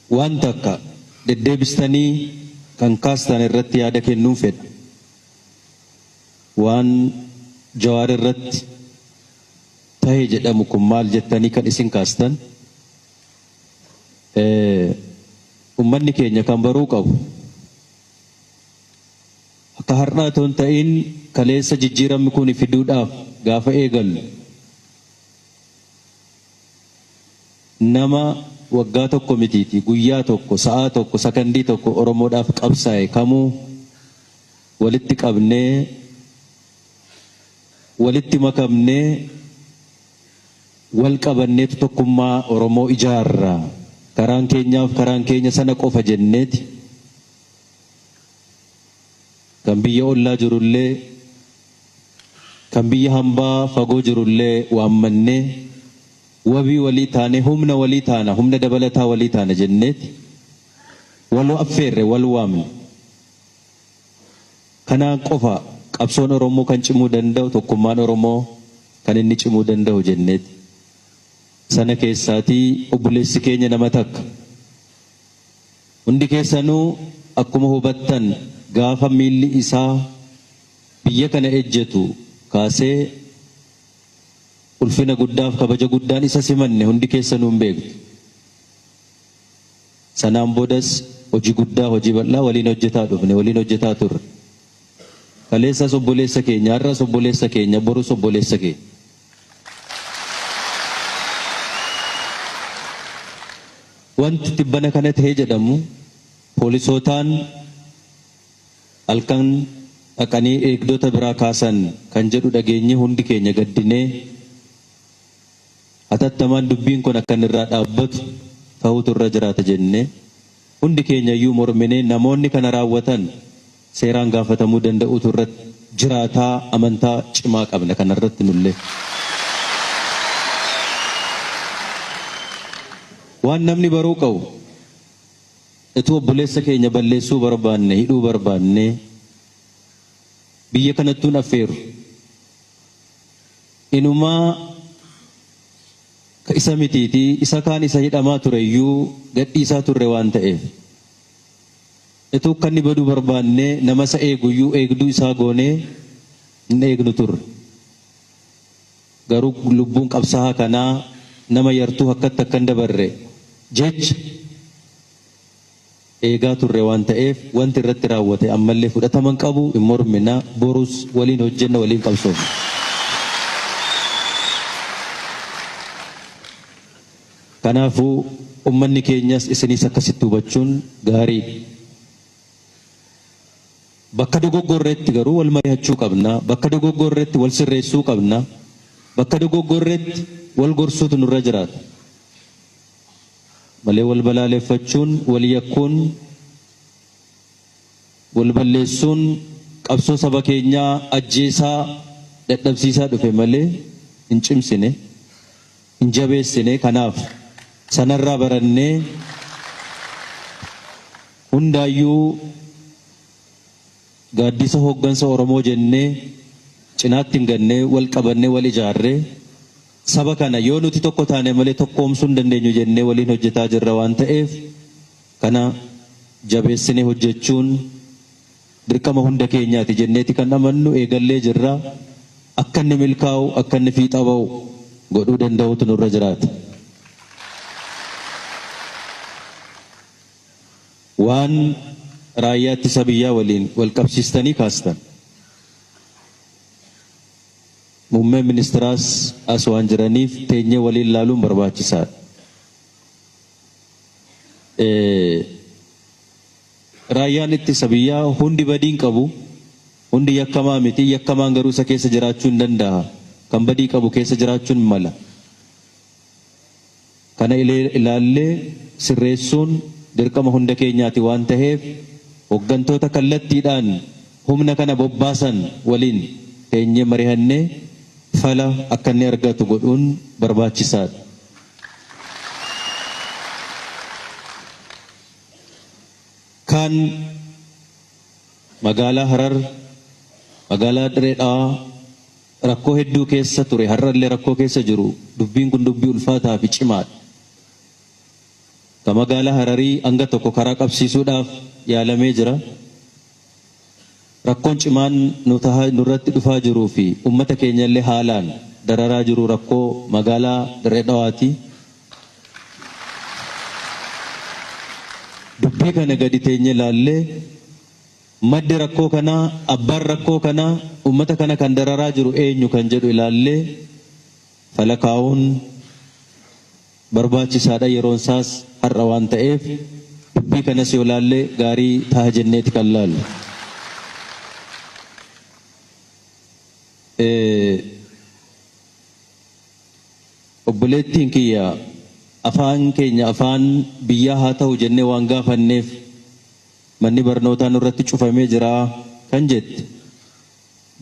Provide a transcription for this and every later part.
waan takka deddeebistanii kan kaastan irratti yaada kennuun fedha. Waan Jawaar irratti ta'e jedhamu kun maal jettanii kan isin kaastan ummanni keenya kan baruu qabu akka har'aa ta'uun ta'in kaleessa jijjiiramni kun fiduudhaaf gaafa eegallu nama waggaa tokko mitiiti guyyaa tokko sa'aa tokko sakandii tokko Oromoodhaaf qabsaa'e kamuu walitti qabnee walitti makamnee wal qabanneetu tokkummaa Oromoo ijaarraa karaan keenyaaf karaan keenya sana qofa jenneeti kan biyya ollaa jirullee kan biyya hambaa fagoo jirullee waammannee wabii walii taane humna walii taana humna dabalataa walii taana jenneeti wal affeerre wal waamne kanaan qofa qabsoon Oromoo kan cimuu danda'u tokkummaan Oromoo kan inni cimuu danda'u jenneeti. Sana keessaatii obboleessi keenya nama takka hundi keessanuu akkuma hubattan gaafa miilli isaa biyya kana ejjetu kaasee ulfina guddaaf kabaja guddaan isa simanne hundi keessanuu hin beektu. Sanaan boodas hojii guddaa hojii bal'aa waliin hojjetaa dhufne waliin hojjetaa turre. Kaleessas obboleessa keenya har'as obboleessa keenya borus obboleessa keenya. Wanti tibbana kana ta'ee jedhamu poolisootaan halkan dhaqanii eegdota biraa kaasan kan jedhu dhageenye hundi keenya gaddinee hatattamaan dubbiin kun akka irraa dhaabbatu ta'utu irra jiraata jennee hundi keenya iyyuu morminee namoonni kana raawwatan seeraan gaafatamuu danda'utu irratti jiraataa amantaa cimaa qabna kanarratti nullee. Waan namni baruu qabu ituu obboleessa keenya balleessuu barbaanne hidhuu barbaanne biyya kanattuun affeeru inumaa ka isa mitiiti isa kaan isa hidhamaa ture iyyuu gadhiisaa turre waan ta'eef ituu kan inni baduu barbaanne nama isa eegu iyyuu eegduu isaa goonee hin eegnu turre garuu lubbuun qabsaa'aa kanaa nama yartuu akkatti akkan dabarre jecha eegaa turre waan ta'eef wanti irratti raawwate ammallee fudhataman qabu hin mormina borus waliin hojjenna waliin qabsoofna. Kanaafuu ummanni keenyas isinis akkasitti hubachuun gaarii. Bakka dogoggorreetti garuu wal mari'achuu qabna. Bakka dogoggorreetti wal sirreessuu qabna. Bakka dogoggorreetti wal gorsuutu nurra jiraata. Malee wal balaaleffachuun, wal yakkuun, wal balleessuun qabsoo saba keenyaa ajjeesaa dadhabsiisaa dhufe malee hin cimsine, hin jabeessine. Kanaaf sanarraa barannee hundaayyuu gaaddisa hooggansa Oromoo jennee cinaatti hin gannee wal qabannee wal ijaarree saba kana yoo nuti tokko taane malee tokkoomsuu hin dandeenyu jennee waliin hojjetaa jirra waan ta'eef kana jabeessinee hojjechuun dirqama hunda keenyaati jenneeti kan amannu eegallee jirra. Akka inni milkaa'u akka inni fiixa ba'u godhuu danda'utu nurra jiraata. Waan raayyaa ittisa biyyaa waliin wal qabsiistanii kaastan muummeen ministiraas as waan jiraniif teenyee waliin laaluun barbaachisaadha. Raayyaan ittisa biyyaa hundi badiin qabu, hundi yakkamaa miti. Yakkamaan garuu isa keessa jiraachuu hin danda'a. Kan badii qabu keessa jiraachuun mala. Kana ilaallee sirreessuun dirqama hunda keenyaati waan ta'eef hooggantoota kallattiidhaan humna kana bobbaasan waliin teenyee mari'annee fala akka inni argatu godhuun barbaachisaadha. Kan magaalaa Harar, magaalaa Dirree Dhawaa rakkoo hedduu keessa ture, har'allee rakkoo keessa jiru. Dubbiin kun dubbii ulfaataa fi cimaadha. magaalaa Hararii hanga tokko karaa qabsiisuudhaaf yaalamee jira. Rakkoon cimaan nurratti dhufaa jiruu fi uummata keenya illee haalaan dararaa jiru rakkoo magaalaa Dirree Dhawaati. Dubbii kana gadi teenye ilaallee maddi rakkoo kanaa, abbaan rakkoo kanaa, uummata kana kan dararaa jiru eenyu kan jedhu ilaallee falakaa'uun barbaachisaadha. Yeroon isaas har'a waan ta'eef dubbii kanas yoo ilaallee gaarii ta'a jenneeti kan laallu. Obboleettiin kiyya afaan keenya afaan biyyaa haa ta'u jennee waan gaafanneef manni barnootaa nurratti cufamee jira kan jette.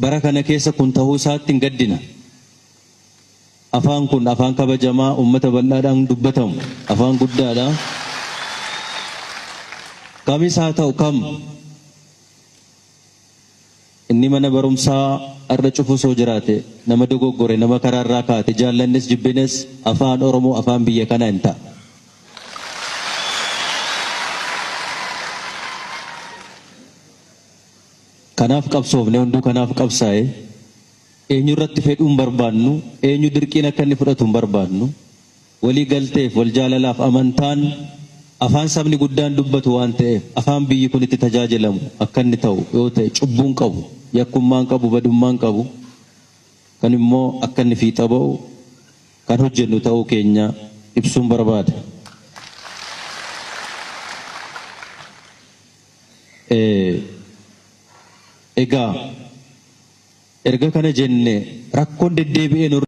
Bara kana keessa kun ta'uu isaatti hin gaddina. Afaan kun afaan kabajamaa uummata bal'aadhaan dubbatamu, afaan guddaadha. Kamis haa ta'u kam inni mana barumsaa har'a cufu soo jiraate nama dogoggore, nama karaarraa kaate, jaallannes jibbines afaan Oromoo afaan biyya kanaa hin ta'a. Kanaaf qabsoofne hunduu kanaaf qabsaa'e eenyu irratti fedhuun barbaannu, eenyu dirqiin akka inni fudhatu hin barbaannu. Walii galteef wal jaalalaaf amantaan afaan sabni guddaan dubbatu waan ta'eef afaan biyyi kun itti tajaajilamu akka inni ta'u yoo ta'e cubbuun qabu, yakkummaan qabu, badummaan qabu, kan immoo akka inni fiixa ba'u kan hojjennu ta'uu keenya ibsuun barbaada. Egaa erga kana jenne rakkoon deddeebi'ee